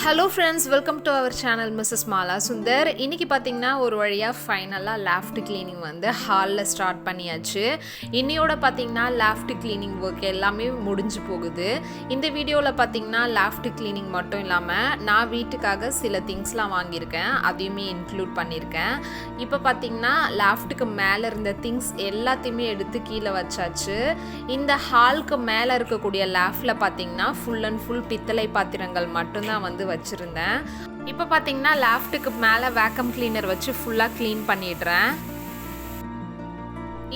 Hello friends, welcome to our channel MRS.MALASUNDAR. இன்னைக்கு பாத்தீங்கன்னா ஒரு வழியா ஃபைனலா லாஃப்ட் க்ளீனிங் வந்து ஹால்ல ஸ்டார்ட் பண்ணியாச்சு. இன்னையோட பாத்தீங்கன்னா லாஃப்ட் க்ளீனிங் வர்க் எல்லாமே முடிஞ்சு போகுது. இந்த வீடியோல பாத்தீங்கன்னா லாஃப்ட் க்ளீனிங் மட்டும் இல்லாம நான் வீட்டுக்காக சில திங்ஸ்லாம் வாங்கியிருக்கேன். அதையுமே இன்க்ளூட் பண்ணியிருக்கேன். இப்போ பாத்தீங்கன்னா லாஃப்ட்டுக்கு மேல இருந்த திங்ஸ் எல்லாத்தையுமே எடுத்து கீழே வச்சாச்சு. இந்த ஹாலுக்கு மேல இருக்கக்கூடிய லாஃப்ட்ல பாத்தீங்கன்னா ஃபுல் அண்ட் ஃபுல் பித்தளை பாத்திரங்கள் மட்டும்தான் வந்து வச்சிருந்தேன். இப்போ பாத்தீங்கன்னா லாஃப்ட்டுக்கு மேலே வேக்கம் கிளீனர் வச்சு ஃபுல்லாக க்ளீன் பண்ணிடுறேன்.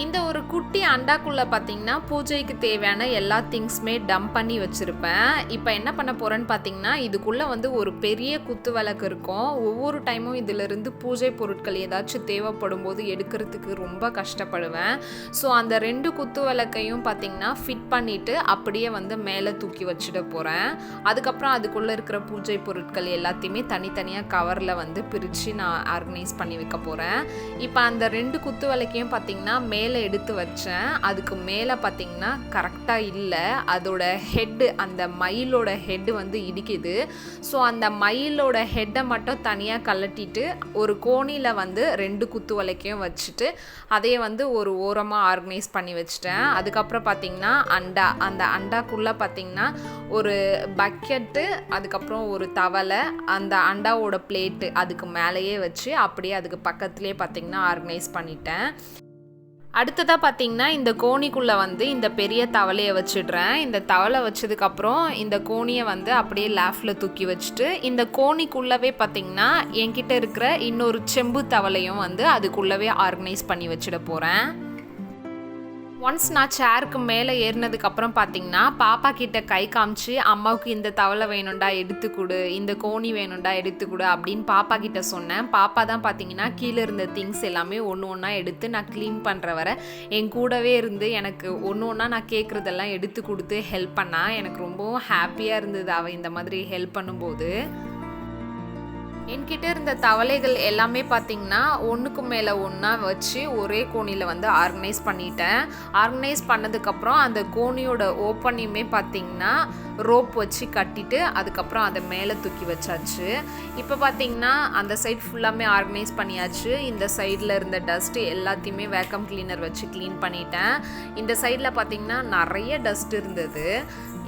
இந்த ஒரு குட்டி அண்டாக்குள்ளே பார்த்தீங்கன்னா பூஜைக்கு தேவையான எல்லா திங்ஸுமே டம்ப் பண்ணி வச்சுருப்பேன். இப்போ என்ன பண்ண போகிறேன்னு பார்த்தீங்கன்னா இதுக்குள்ளே வந்து ஒரு பெரிய குத்து விளக்கு இருக்கும். ஒவ்வொரு டைமும் இதிலிருந்து பூஜை பொருட்கள் ஏதாச்சும் தேவைப்படும் போது எடுக்கிறதுக்கு ரொம்ப கஷ்டப்படுவேன். ஸோ அந்த 2 குத்து விளக்கையும் பார்த்தீங்கன்னா ஃபிட் பண்ணிவிட்டு அப்படியே வந்து மேலே தூக்கி வச்சுட போகிறேன். அதுக்கப்புறம் அதுக்குள்ளே இருக்கிற பூஜை பொருட்கள் எல்லாத்தையுமே தனித்தனியாக கவரில் வந்து பிரித்து நான் ஆர்கனைஸ் பண்ணி வைக்க போகிறேன். இப்போ அந்த 2 குத்து விளக்கையும் பார்த்தீங்கன்னா மேலே எடுத்து வச்சேன். அதுக்கு மேலே பார்த்தீங்கன்னா கரெக்டாக இல்லை, அதோட ஹெட்டு, அந்த மயிலோட ஹெட்டு வந்து இடிக்குது. ஸோ அந்த மயிலோட ஹெட்டை மட்டும் தனியாக கழட்டிட்டு ஒரு கோணியில் வந்து 2 குத்து விளக்கையும் வச்சுட்டு அதையே வந்து ஒரு ஓரமாக ஆர்கனைஸ் பண்ணி வச்சுட்டேன். அதுக்கப்புறம் பார்த்தீங்கன்னா அந்த அண்டாக்குள்ளே பார்த்தீங்கன்னா ஒரு பக்கெட்டு, அதுக்கப்புறம் ஒரு தவளை, அந்த அண்டாவோட பிளேட்டு அதுக்கு மேலேயே வச்சு அப்படியே அதுக்கு பக்கத்துலேயே பார்த்தீங்கன்னா ஆர்கனைஸ் பண்ணிட்டேன். அடுத்ததாக பார்த்தீங்கன்னா இந்த கோணிக்குள்ளே வந்து இந்த பெரிய தவளையை வச்சிடுறேன். இந்த தவளை வச்சதுக்கப்புறம் இந்த கோணியை வந்து அப்படியே லாஃப்டில் தூக்கி வச்சுட்டு இந்த கோணிக்குள்ளவே பார்த்தீங்கன்னா என்கிட்ட இருக்கிற இன்னொரு செம்பு தவளையும் வந்து அதுக்குள்ளவே ஆர்கனைஸ் பண்ணி வச்சிட போகிறேன். ஒன்ஸ் நான் சேருக்கு மேலே ஏறினதுக்கப்புறம் பார்த்தீங்கன்னா பாப்பா கிட்ட கை காமிச்சு அம்மாவுக்கு இந்த தவளை வேணும்டா எடுத்துக்கொடு, இந்த கோணி வேணும்டா எடுத்துக்கொடு அப்படின்னு பாப்பா கிட்ட சொன்னேன். பாப்பா தான் பார்த்தீங்கன்னா கீழே இருந்த திங்ஸ் எல்லாமே ஒன்று ஒன்றா எடுத்து நான் க்ளீன் பண்ணுற வரை என் கூடவே இருந்து எனக்கு ஒன்று ஒன்றா நான் கேட்குறதெல்லாம் எடுத்து கொடுத்து ஹெல்ப் பண்ணா. எனக்கு ரொம்பவும் ஹாப்பியாக இருந்தது அவள் இந்த மாதிரி ஹெல்ப் பண்ணும்போது. என்கிட்ட இருந்த தவளைகள் எல்லாமே பார்த்தீங்கன்னா ஒன்றுக்கு மேலே ஒன்றா வச்சு ஒரே கோணியில் வந்து ஆர்கனைஸ் பண்ணிட்டேன். ஆர்கனைஸ் பண்ணதுக்கப்புறம் அந்த கோணியோட ஓப்பனையுமே பார்த்தீங்கன்னா ரோப் வச்சு கட்டிட்டு அதுக்கப்புறம் அதை மேலே தூக்கி வச்சாச்சு. இப்போ பார்த்தீங்கன்னா அந்த சைட் ஃபுல்லாமே ஆர்கனைஸ் பண்ணியாச்சு. இந்த சைடில் இருந்த டஸ்ட்டு எல்லாத்தையுமே வேக்கம் கிளீனர் வச்சு க்ளீன் பண்ணிட்டேன். இந்த சைடில் பார்த்தீங்கன்னா நிறைய டஸ்ட் இருந்தது,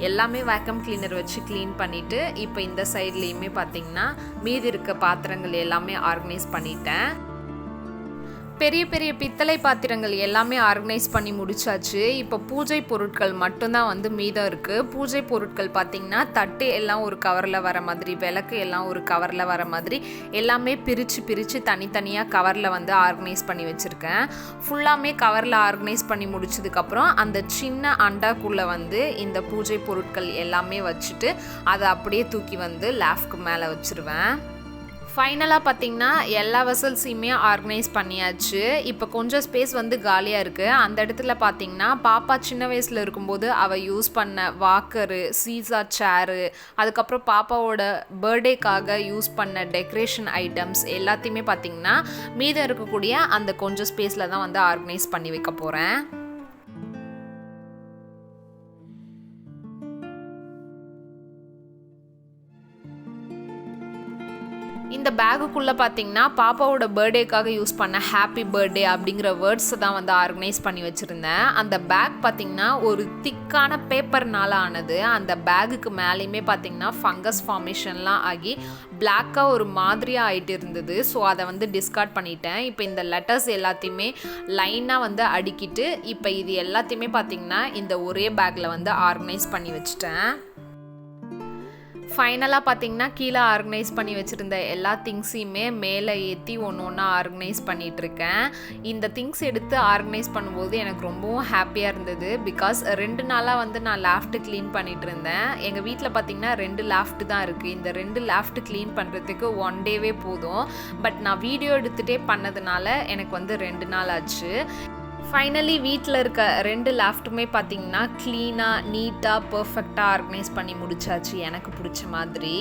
எல்லாமே வேக்கம் கிளீனர் வச்சு க்ளீன் பண்ணிவிட்டு இப்போ இந்த சைட்லேயுமே பார்த்தீங்கன்னா மீதி இருக்க பாத்திரங்கள் எல்லாமே ஆர்கனைஸ் பண்ணிட்டேன். பெரிய பெரிய பித்தளை பாத்திரங்கள் எல்லாமே ஆர்கனைஸ் பண்ணி முடிச்சாச்சு. இப்போ பூஜை பொருட்கள் மட்டும்தான் வந்து மீதம் இருக்குது. பூஜை பொருட்கள் பார்த்திங்கன்னா தட்டு எல்லாம் ஒரு கவரில் வர மாதிரி, விளக்கு எல்லாம் ஒரு கவரில் வர மாதிரி எல்லாமே பிரித்து தனித்தனியாக கவரில் வந்து ஆர்கனைஸ் பண்ணி வச்சுருக்கேன். ஃபுல்லாமே கவரில் ஆர்கனைஸ் பண்ணி முடிச்சதுக்கப்புறம் அந்த சின்ன அண்டாக்குள்ளே வந்து இந்த பூஜை பொருட்கள் எல்லாமே வச்சுட்டு அதை அப்படியே தூக்கி வந்து லாஃப்ட்க்கு மேலே வச்சுருவேன். ஃபைனலாக பார்த்தீங்கன்னா எல்லா வெசல்ஸையுமே ஆர்கனைஸ் பண்ணியாச்சு. இப்போ கொஞ்சம் ஸ்பேஸ் வந்து காலியாக இருக்குது. அந்த இடத்துல பார்த்தீங்கன்னா பாப்பா சின்ன வயசில் இருக்கும்போது அவள் யூஸ் பண்ண வாக்கரு, சீசா சேரு, அதுக்கப்புறம் பாப்பாவோட பர்த்டேக்காக யூஸ் பண்ண டெக்கரேஷன் ஐட்டம்ஸ் எல்லாத்தையுமே பார்த்தீங்கன்னா மீதம் இருக்கக்கூடிய அந்த கொஞ்சம் ஸ்பேஸில் தான் வந்து ஆர்கனைஸ் பண்ணி வைக்க போகிறேன். இந்த பேகுக்குள்ளே பார்த்தீங்கன்னா பாப்பாவோட பர்த்டேக்காக யூஸ் பண்ண ஹாப்பி பர்த்டே அப்படிங்கிற வேர்ட்ஸை தான் வந்து ஆர்கனைஸ் பண்ணி வச்சுருந்தேன். அந்த பேக் பார்த்திங்கன்னா ஒரு திக்கான பேப்பர்னால ஆனது. அந்த பேகுக்கு மேலேயுமே பார்த்திங்கன்னா ஃபங்கஸ் ஃபார்மேஷன்லாம் ஆகி பிளாக்காக ஒரு மாதிரியாக ஆகிட்டு இருந்தது. ஸோ அதை வந்து டிஸ்கார்ட் பண்ணிட்டேன். இப்போ இந்த லெட்டர்ஸ் எல்லாத்தையுமே லைனாக வந்து அடுக்கிட்டு இப்போ இது எல்லாத்தையுமே பார்த்திங்கன்னா இந்த ஒரே பேக்கில் வந்து ஆர்கனைஸ் பண்ணி வச்சுட்டேன். ஃபைனலாக பார்த்தீங்கன்னா கீழே ஆர்கனைஸ் பண்ணி வச்சுருந்த எல்லா திங்ஸையுமே மேலே ஏற்றி ஒன்று ஒன்றா ஆர்கனைஸ் பண்ணிகிட்ருக்கேன். இந்த திங்ஸ் எடுத்து ஆர்கனைஸ் பண்ணும்போது எனக்கு ரொம்பவும் ஹாப்பியாக இருந்தது. பிகாஸ் 2 நாளாக வந்து நான் லாஃப்ட்டு க்ளீன் பண்ணிகிட்டு இருந்தேன். எங்கள் வீட்டில் பார்த்திங்கன்னா 2 லாஃப்ட்டு தான் இருக்குது. இந்த 2 லாஃப்ட்டு க்ளீன் பண்ணுறதுக்கு 1 டேவே போதும். பட் நான் வீடியோ எடுத்துகிட்டே பண்ணதுனால எனக்கு வந்து 2 நாள் ஆச்சு. ஃபைனலி வீட்டில் இருக்க 2 லாஃப்ட்டுமே பார்த்தீங்கன்னா க்ளீனாக நீட்டாக பர்ஃபெக்டாக ஆர்கனைஸ் பண்ணி முடிச்சாச்சு எனக்கு பிடிச்ச மாதிரி.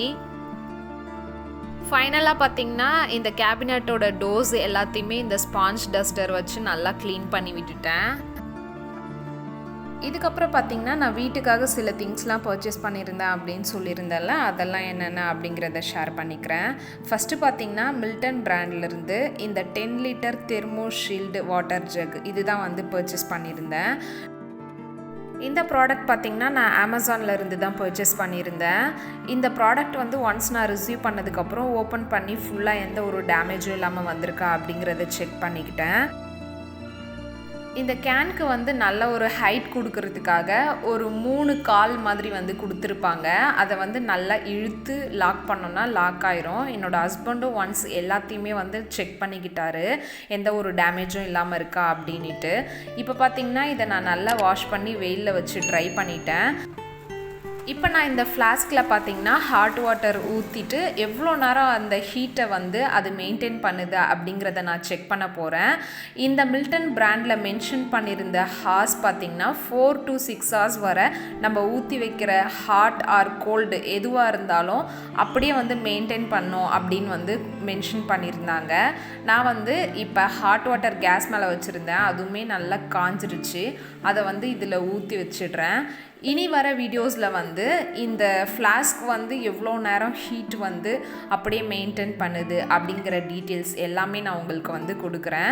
ஃபைனலாக பார்த்தீங்கன்னா இந்த கேபினட்டோட டோர்ஸ் எல்லாத்தையுமே இந்த ஸ்பாஞ்ச் டஸ்டர் வச்சு நல்லா க்ளீன் பண்ணி விட்டுட்டேன். இதுக்கப்புறம் பார்த்திங்கன்னா நான் வீட்டுக்காக சில திங்ஸ்லாம் பர்ச்சேஸ் பண்ணியிருந்தேன் அப்படின்னு சொல்லியிருந்தேன்ல, அதெல்லாம் என்னென்ன அப்படிங்கிறத ஷேர் பண்ணிக்கிறேன். ஃபஸ்ட்டு பார்த்திங்கன்னா மில்டன் பிராண்ட்லேருந்து இந்த 10 litre thermo shield water jug இதுதான் வந்து பர்ச்சேஸ் பண்ணியிருந்தேன். இந்த ப்ராடக்ட் பார்த்திங்கன்னா நான் அமேசானில் இருந்து தான் பர்ச்சேஸ் பண்ணியிருந்தேன். இந்த ப்ராடக்ட் வந்து ஒன்ஸ் நான் ரிசீவ் பண்ணதுக்கப்புறம் ஓப்பன் பண்ணி ஃபுல்லாக எந்த ஒரு டேமேஜும் இல்லாமல் வந்திருக்கா அப்படிங்கிறத செக் பண்ணிக்கிட்டேன். இந்த கேனுக்கு வந்து நல்ல ஒரு ஹைட் கொடுக்கறதுக்காக ஒரு 3 கால் மாதிரி வந்து கொடுத்துருப்பாங்க. அதை வந்து நல்லா இழுத்து லாக் பண்ணோன்னா லாக் ஆயிரும். என்னோடய ஹஸ்பண்டும் ஒன்ஸ் எல்லாத்தையுமே வந்து செக் பண்ணிக்கிட்டாரு, எந்த ஒரு டேமேஜும் இல்லாமல் இருக்கா அப்படின்ட்டு. இப்போ பார்த்திங்கன்னா இதை நான் நல்லா வாஷ் பண்ணி வெயிலில் வச்சு ட்ரை பண்ணிட்டேன். இப்போ நான் இந்த ஃப்ளாஸ்கில் பார்த்திங்கன்னா ஹாட் வாட்டர் ஊற்றிட்டு எவ்வளோ நேரம் அந்த ஹீட்டை வந்து அது மெயின்டைன் பண்ணுது அப்படிங்கிறத நான் செக் பண்ண போகிறேன். இந்த மில்டன் பிராண்டில் மென்ஷன் பண்ணியிருந்த ஹார்ஸ் பார்த்திங்கன்னா 4 to 6 hours வரை நம்ம ஊற்றி வைக்கிற ஹாட் ஆர் கோல்டு எதுவாக இருந்தாலும் அப்படியே வந்து மெயின்டைன் பண்ணோம் அப்படின்னு வந்து மென்ஷன் பண்ணியிருந்தாங்க. நான் வந்து இப்போ ஹாட் வாட்டர் கேஸ் மேலே வச்சுருந்தேன், அதுவுமே நல்லா காஞ்சிருச்சு. அதை வந்து இதில் ஊற்றி வச்சிடுறேன். இனி வர வீடியோஸில் வந்து இந்த ஃப்ளாஸ்க் வந்து எவ்வளோ நேரம் ஹீட் வந்து அப்படியே மெயின்டைன் பண்ணுது அப்படிங்கிற டீட்டெயில்ஸ் எல்லாமே நான் உங்களுக்கு வந்து கொடுக்குறேன்.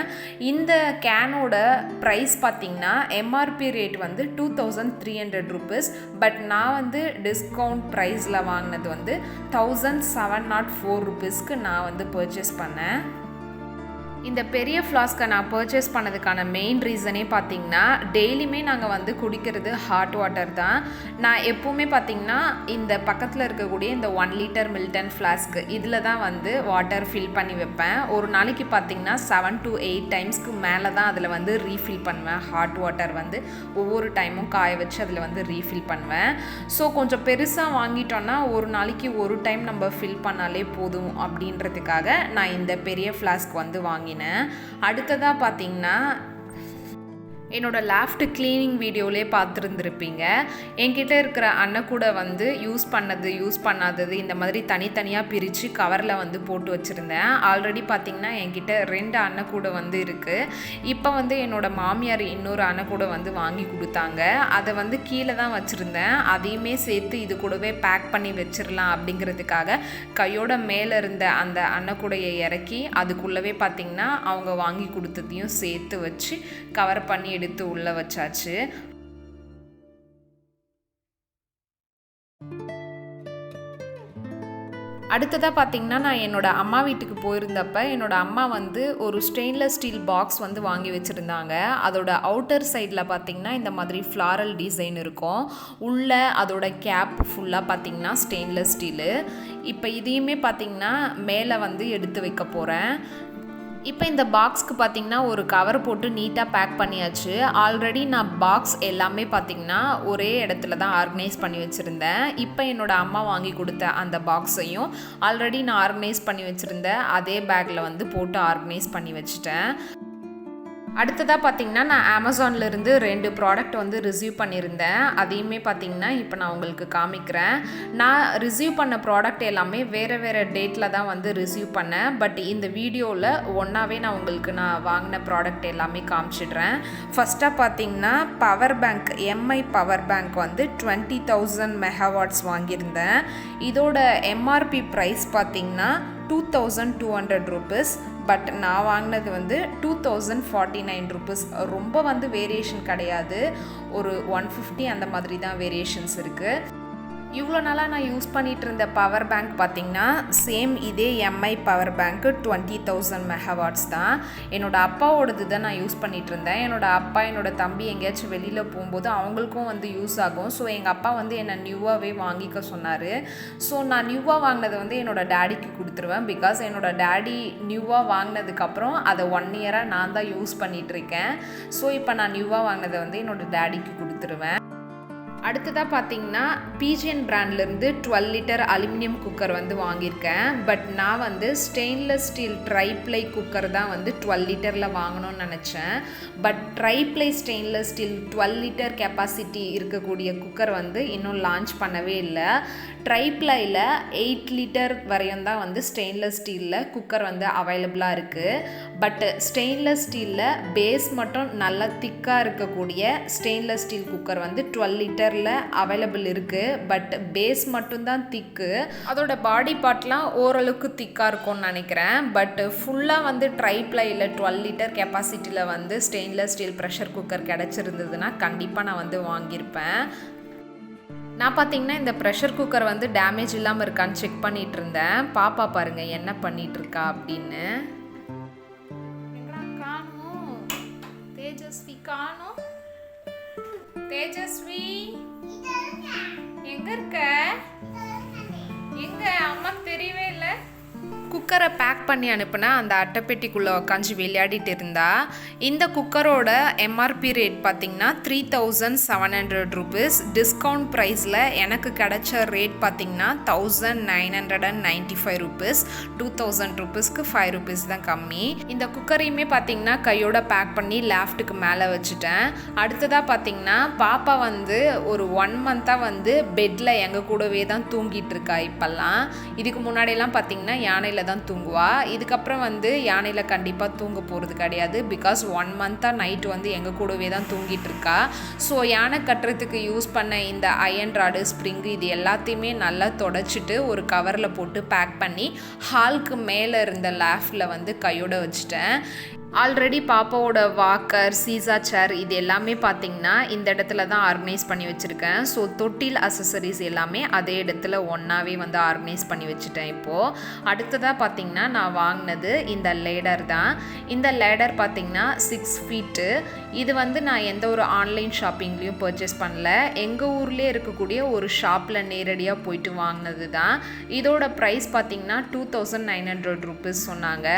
இந்த கேனோட ப்ரைஸ் பார்த்திங்கன்னா எம்ஆர்பி ரேட் வந்து 2300 rupees. பட் நான் வந்து டிஸ்கவுண்ட் ப்ரைஸில் வாங்கினது வந்து 1704 rupeesக்கு நான் வந்து பர்ச்சேஸ் பண்ணேன். இந்த பெரிய ஃப்ளாஸ்க்கை நான் பர்ச்சேஸ் பண்ணதுக்கான மெயின் ரீசனே பார்த்திங்கன்னா டெய்லியுமே நாங்கள் வந்து குடிக்கிறது ஹாட் வாட்டர் தான். நான் எப்போவுமே பார்த்திங்கன்னா இந்த பக்கத்தில் இருக்கக்கூடிய இந்த 1 லிட்டர் மில்டன் ஃப்ளாஸ்க்கு இதில் தான் வந்து வாட்டர் ஃபில் பண்ணி வைப்பேன். ஒரு நாளைக்கு பார்த்திங்கன்னா 7 to 8 டைம்ஸ்க்கு மேலே தான் அதில் வந்து ரீஃபில் பண்ணுவேன். ஹாட் வாட்டர் வந்து ஒவ்வொரு டைமும் காய வச்சு அதில் வந்து ரீஃபில் பண்ணுவேன். ஸோ கொஞ்சம் பெருசாக வாங்கிட்டோன்னா ஒரு நாளைக்கு ஒரு டைம் நம்ம ஃபில் பண்ணாலே போதும் அப்படின்றதுக்காக நான் இந்த பெரிய ஃப்ளாஸ்க் வந்து வாங்கினேன். அடுத்ததாக பார்த்தீங்கன்னா என்னோட லாஃப்ட் க்ளீனிங் வீடியோவிலே பார்த்துருந்துருப்பீங்க. என்கிட்ட இருக்கிற அன்னக்கூடை வந்து யூஸ் பண்ணது யூஸ் பண்ணாதது இந்த மாதிரி தனித்தனியாக பிரித்து கவரில் வந்து போட்டு வச்சுருந்தேன். ஆல்ரெடி பார்த்திங்கன்னா என்கிட்ட 2 அன்னக்கூடை வந்து இருக்குது. இப்போ வந்து என்னோடய மாமியார் இன்னொரு அன்னக்கூடை வந்து வாங்கி கொடுத்தாங்க. அதை வந்து கீழே தான் வச்சுருந்தேன். அதையுமே சேர்த்து இது கூடவே பேக் பண்ணி வச்சிடலாம் அப்படிங்கிறதுக்காக கையோட மேலே இருந்த அந்த அன்னக்கூடையை இறக்கி அதுக்குள்ளவே பார்த்திங்கன்னா அவங்க வாங்கி கொடுத்ததையும் சேர்த்து வச்சு கவர் பண்ணி எடுத்து உள்ள வச்சாச்சு. அடுத்ததாக பார்த்திங்கன்னா நான் என்னோடய அம்மா வீட்டுக்கு போயிருந்தப்ப என்னோடய அம்மா வந்து ஒரு ஸ்டெயின்லெஸ் ஸ்டீல் பாக்ஸ் வந்து வாங்கி வச்சுருந்தாங்க. அதோட அவுட்டர் சைடில் பார்த்திங்கன்னா இந்த மாதிரி ஃப்ளாரல் டிசைன் இருக்கும். உள்ளே அதோட கேப் ஃபுல்லாக பார்த்திங்கன்னா ஸ்டெயின்லெஸ் ஸ்டீலு. இப்போ இதையுமே பார்த்திங்கன்னா மேலே வந்து எடுத்து வைக்க போகிறேன். இப்போ இந்த பாக்ஸ்க்கு பார்த்திங்கன்னா ஒரு கவர் போட்டு நீட்டாக பேக் பண்ணியாச்சு. ஆல்ரெடி நான் பாக்ஸ் எல்லாமே பார்த்திங்கன்னா ஒரே இடத்துல தான் ஆர்கனைஸ் பண்ணி வச்சுருந்தேன். இப்போ என்னோடய அம்மா வாங்கி கொடுத்த அந்த பாக்ஸையும் ஆல்ரெடி நான் ஆர்கனைஸ் பண்ணி வச்சுருந்தேன் அதே பேக்கில் வந்து போட்டு ஆர்கனைஸ் பண்ணி வச்சுட்டேன். அடுத்ததாக பார்த்திங்கன்னா நான் அமேசான்லேருந்து 2 ப்ராடக்ட் வந்து ரிசீவ் பண்ணியிருந்தேன். அதையுமே பார்த்திங்கன்னா இப்போ நான் உங்களுக்கு காமிக்கிறேன். நான் ரிசீவ் பண்ண ப்ராடக்ட் எல்லாமே வேறு வேறு டேட்டில் தான் வந்து ரிசீவ் பண்ணேன். பட் இந்த வீடியோவில் ஒன்றாவே நான் உங்களுக்கு நான் வாங்கின ப்ராடக்ட் எல்லாமே காமிச்சிடுறேன். ஃபஸ்ட்டாக பார்த்திங்கன்னா power bank Mi power bank வந்து 20,000 மெகாவாட்ஸ் வாங்கியிருந்தேன். இதோட எம்ஆர்பி ப்ரைஸ் பார்த்திங்கன்னா 2200 rupees. பட் நான் வாங்கினது வந்து 2049 rupees. ரொம்ப வந்து வேரியேஷன் கிடையாது, ஒரு 150 அந்த மாதிரி தான் வேரியேஷன்ஸ் இருக்குது. இவ்வளோ நாளாக நான் யூஸ் பண்ணிகிட்டு இருந்த பவர் பேங்க் பார்த்திங்கன்னா சேம் இதே எம்ஐ பவர் பேங்க்கு 20,000 மெகாவாட்ஸ் தான். என்னோடய அப்பாவோடது தான் நான் யூஸ் பண்ணிகிட்டு இருந்தேன். என்னோடய அப்பா என்னோடய தம்பி எங்கேயாச்சும் வெளியில் போகும்போது அவங்களுக்கும் வந்து யூஸ் ஆகும். ஸோ எங்கள் அப்பா வந்து என்னை நியூவாகவே வாங்கிக்க சொன்னார். ஸோ நான் நியூவாக வாங்கினதை வந்து என்னோடய டேடிக்கு கொடுத்துருவேன். பிகாஸ் என்னோடய டேடி நியூவாக வாங்கினதுக்கப்புறம் அதை 1 இயராக நான் தான் யூஸ் பண்ணிகிட்ருக்கேன். ஸோ இப்போ நான் நியூவாக வாங்கினதை வந்து என்னோடய டேடிக்கு கொடுத்துருவேன். அடுத்ததாக பார்த்தீங்கன்னா பிஜிஎன் பிராண்ட்லேருந்து 12 லிட்டர் அலுமினியம் குக்கர் வந்து வாங்கியிருக்கேன். பட் நான் வந்து ஸ்டெயின்லெஸ் ஸ்டீல் ட்ரைப்ளை குக்கர் தான் வந்து 12 லிட்டரில் வாங்கணும்னு நினச்சேன். But tri-ply stainless steel 12 litre capacity இருக்கக்கூடிய குக்கர் வந்து இன்னும் லான்ச் பண்ணவே இல்லை. ட்ரைப்ளையில் 8 லிட்டர் வரையும் தான் வந்து ஸ்டெயின்லெஸ் ஸ்டீலில் குக்கர் வந்து அவைலபிளாக இருக்குது. பட் ஸ்டெயின்லெஸ் ஸ்டீலில் பேஸ் மட்டும் நல்லா திக்காக இருக்கக்கூடிய ஸ்டெயின்லெஸ் ஸ்டீல் குக்கர் வந்து 12 லிட்டரில் அவைலபிள் இருக்குது. பட் பேஸ் மட்டும்தான் திக்கு, அதோட பாடி பார்ட்லாம் ஓரளவுக்கு திக்காக இருக்கும்னு நினைக்கிறேன். பட் ஃபுல்லாக வந்து ட்ரைப்ளையில் 12 லிட்டர் கெப்பாசிட்டியில் வந்து ஸ்டெயின்லெஸ் ஸ்டீல் ப்ரெஷர் குக்கர் கிடச்சிருந்ததுன்னா கண்டிப்பாக நான் வந்து வாங்கியிருப்பேன். நான் பார்த்தீங்கன்னா இந்த ப்ரெஷர் குக்கர் வந்து டேமேஜ் இல்லாமல் இருக்கான்னு செக் பண்ணிகிட்டு இருந்தேன். பாப்பா பாருங்கள் என்ன பண்ணிகிட்ருக்கா அப்படின்னு. காணும் தேஜஸ்வி, காணும் தேஜஸ்வி, எங்க இருக்க? எங்க அம்மாக்கு தெரியவே இல்லை. குக்கரை பேக் பண்ணி அனுப்புனா அந்த அட்டைப்பெட்டிக்குள்ளே உக்காந்து விளையாடிட்டு இருந்தா. இந்த குக்கரோட எம்ஆர்பி ரேட் பார்த்திங்கன்னா 3700 ருபீஸ். டிஸ்கவுண்ட் ப்ரைஸில் எனக்கு கிடைச்ச ரேட் பார்த்திங்கன்னா 1995 ருபீஸ். 2000 ருபீஸ்க்கு 5 ருபீஸ் தான் கம்மி. இந்த குக்கரையுமே பார்த்திங்கன்னா கையோட பேக் பண்ணி லாஃப்ட்டுக்கு மேலே வச்சுட்டேன். அடுத்ததாக பார்த்திங்கன்னா பாப்பா வந்து ஒரு 1 மந்த்தாக வந்து பெட்டில் எங்கள் கூடவே தான் தூங்கிட்டு இருக்கா இப்போல்லாம். இதுக்கு முன்னாடியெல்லாம் பார்த்திங்கன்னா யானையில் தான் தூங்குவா. இதுக்கப்புறம் வந்து யானையில் கண்டிப்பாக தூங்க போகிறது கிடையாது. பிகாஸ் 1 மந்த்தாக நைட்டு வந்து எங்கள் கூடவே தான் தூங்கிட்டு இருக்கா. ஸோ யானை கட்டுறதுக்கு யூஸ் பண்ண இந்த அயன் ராடு, ஸ்ப்ரிங்கு இது எல்லாத்தையுமே நல்லா தொடச்சிட்டு ஒரு கவரில் போட்டு பேக் பண்ணி ஹாலுக்கு மேலே இருந்த லாஃப்டில் வந்து கையோட வச்சுட்டேன். ஆல்ரெடி பாப்பாவோட வாக்கர், சீசா சேர் இது எல்லாமே பார்த்திங்கன்னா இந்த இடத்துல தான் ஆர்கனைஸ் பண்ணி வச்சுருக்கேன். ஸோ தொட்டில் அசசரிஸ் எல்லாமே அதே இடத்துல ஒன்றாவே வந்து ஆர்கனைஸ் பண்ணி வச்சுட்டேன். இப்போது அடுத்ததாக பார்த்திங்கன்னா நான் வாங்கினது இந்த லேடர் தான். இந்த லேடர் பார்த்திங்கன்னா 6 ஃபீட்டு. இது வந்து நான் எந்த ஒரு ஆன்லைன் ஷாப்பிங்லேயும் பர்ச்சேஸ் பண்ணல. எங்கள் ஊர்லேயே இருக்கக்கூடிய ஒரு ஷாப்பில் நேரடியாக போயிட்டு வாங்கினது தான். இதோட ப்ரைஸ் பார்த்திங்கன்னா 2900 ருபீஸ் சொன்னாங்க.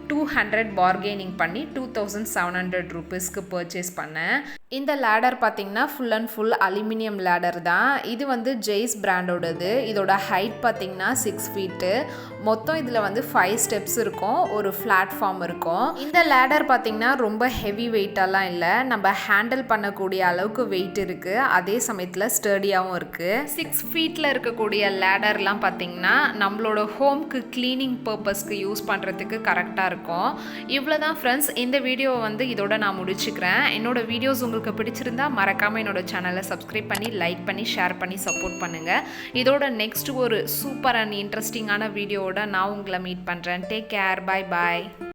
200 பார்கெனிங் பண்ணி 2700 ருபீஸ்க்கு பர்ச்சேஸ் பண்ணேன். இந்த லேடர் பார்த்திங்கன்னா full and full aluminium ladder தான். இது வந்து ஜெய்ஸ் பிராண்டோடது. இதோட ஹைட் பார்த்திங்கன்னா 6 ஃபீட்டு. மொத்தம் இதில் வந்து 5 ஸ்டெப்ஸ் இருக்கும், ஒரு பிளாட்ஃபார்ம் இருக்கும். இந்த லேடர் பார்த்திங்கன்னா ரொம்ப ஹெவி வெயிட்டெல்லாம் இல்லை, நம்ம ஹேண்டில் பண்ணக்கூடிய அளவுக்கு வெயிட் இருக்குது. அதே சமயத்தில் ஸ்டர்டியாகவும் இருக்குது. 6 ஃபீட்டில் இருக்கக்கூடிய லேடர்லாம் பார்த்திங்கன்னா நம்மளோட ஹோம்க்கு க்ளீனிங் பர்பஸ்க்கு யூஸ் பண்ணுறதுக்கு கரெக்டாக இருக்கும். இவ்வளோதான் ஃப்ரெண்ட்ஸ். இந்த வீடியோவை வந்து இதோட நான் முடிச்சுக்கிறேன். என்னோட வீடியோஸ் உங்களுக்கு பிடிச்சிருந்தா மறக்காமல் என்னோட சேனலை சப்ஸ்கிரைப் பண்ணி, லைக் பண்ணி, ஷேர் பண்ணி சப்போர்ட் பண்ணுங்கள். இதோட நெக்ஸ்ட் ஒரு சூப்பர் அண்ட் இன்ட்ரெஸ்டிங்கான வீடியோவோட நான் உங்களை மீட் பண்ணுறேன். Take care, bye bye.